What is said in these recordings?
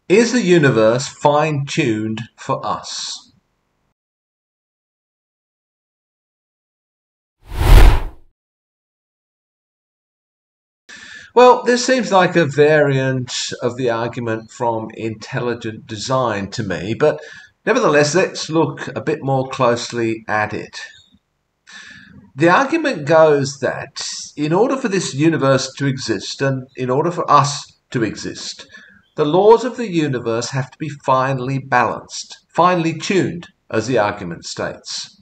Is the universe fine-tuned for us? Well, this seems like a variant of the argument from intelligent design to me, but nevertheless, let's look a bit more closely at it. The argument goes that in order for this universe to exist and in order for us to exist, the laws of the universe have to be finely balanced, finely tuned, as the argument states.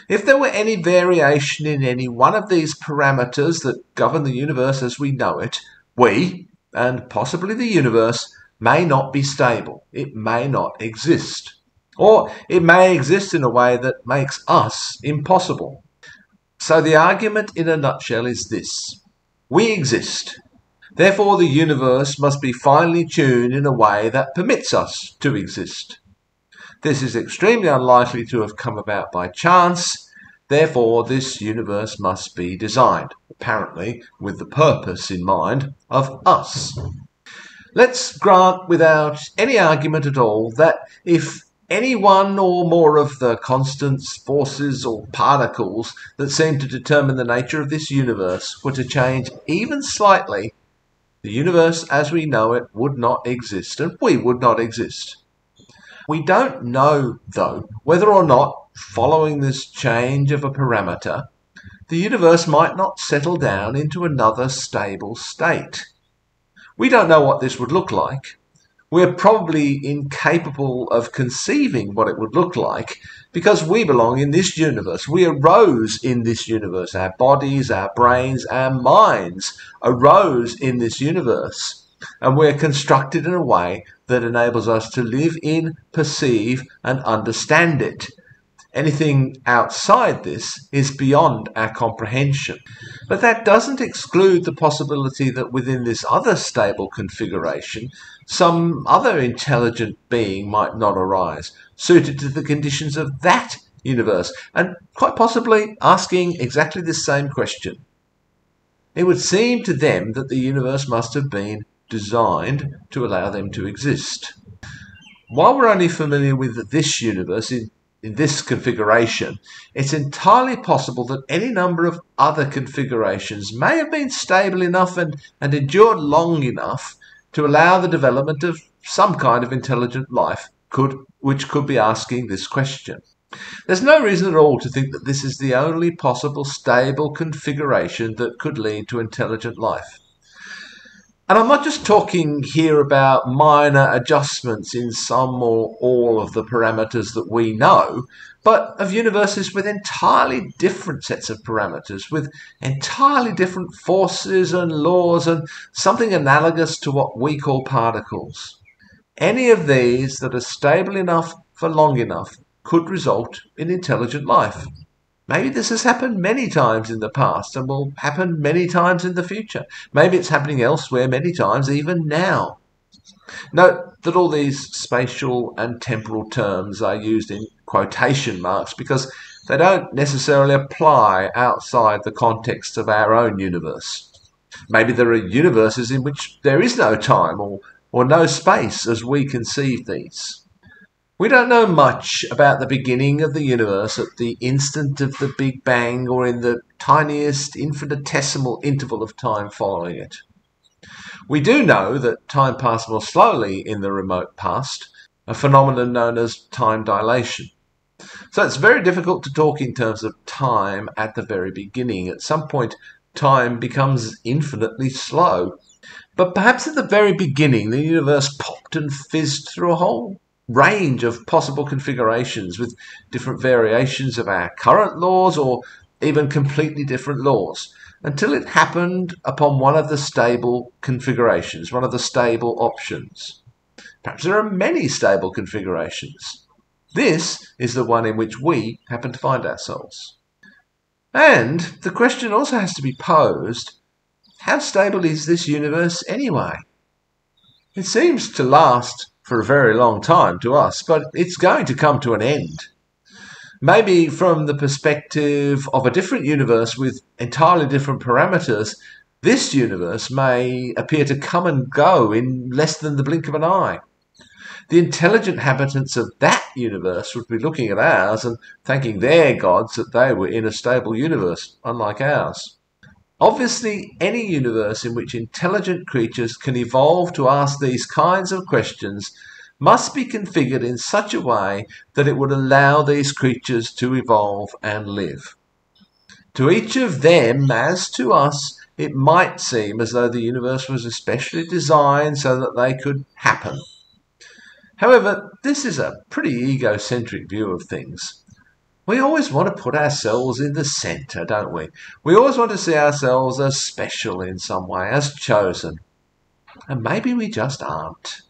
If there were any variation in any one of these parameters that govern the universe as we know it, we, and possibly the universe, may not be stable. It may not exist. Or it may exist in a way that makes us impossible. So the argument in a nutshell is this: we exist. Therefore the universe must be finely tuned in a way that permits us to exist. This is extremely unlikely to have come about by chance. Therefore this universe must be designed, apparently with the purpose in mind of us. Let's grant without any argument at all that if any one or more of the constants, forces or particles that seem to determine the nature of this universe were to change even slightly, the universe as we know it would not exist, and we would not exist. We don't know, though, whether or not, following this change of a parameter, the universe might not settle down into another stable state. We don't know what this would look like. We're probably incapable of conceiving what it would look like because we belong in this universe. We arose in this universe. Our bodies, our brains, our minds arose in this universe. And we're constructed in a way that enables us to live in, perceive, and understand it. Anything outside this is beyond our comprehension. But that doesn't exclude the possibility that within this other stable configuration, some other intelligent being might not arise, suited to the conditions of that universe, and quite possibly asking exactly the same question. It would seem to them that the universe must have been designed to allow them to exist. While we're only familiar with this universe in this configuration, it's entirely possible that any number of other configurations may have been stable enough and endured long enough to allow the development of some kind of intelligent life which could be asking this question. There's no reason at all to think that this is the only possible stable configuration that could lead to intelligent life. And I'm not just talking here about minor adjustments in some or all of the parameters that we know, but of universes with entirely different sets of parameters, with entirely different forces and laws and something analogous to what we call particles. Any of these that are stable enough for long enough could result in intelligent life. Maybe this has happened many times in the past and will happen many times in the future. Maybe it's happening elsewhere many times, even now. Note that all these spatial and temporal terms are used in quotation marks because they don't necessarily apply outside the context of our own universe. Maybe there are universes in which there is no time or no space as we conceive these. We don't know much about the beginning of the universe at the instant of the Big Bang or in the tiniest infinitesimal interval of time following it. We do know that time passed more slowly in the remote past, a phenomenon known as time dilation. So it's very difficult to talk in terms of time at the very beginning. At some point, time becomes infinitely slow. But perhaps at the very beginning, the universe popped and fizzed through a whole range of possible configurations with different variations of our current laws or even completely different laws until it happened upon one of the stable configurations, one of the stable options. Perhaps there are many stable configurations. This is the one in which we happen to find ourselves. And the question also has to be posed, how stable is this universe anyway? It seems to last for a very long time to us, but it's going to come to an end. Maybe from the perspective of a different universe with entirely different parameters, this universe may appear to come and go in less than the blink of an eye. The intelligent inhabitants of that universe would be looking at ours and thanking their gods that they were in a stable universe, unlike ours. Obviously, any universe in which intelligent creatures can evolve to ask these kinds of questions must be configured in such a way that it would allow these creatures to evolve and live. To each of them, as to us, it might seem as though the universe was especially designed so that they could happen. However, this is a pretty egocentric view of things. We always want to put ourselves in the centre, don't we? We always want to see ourselves as special in some way, as chosen. And maybe we just aren't.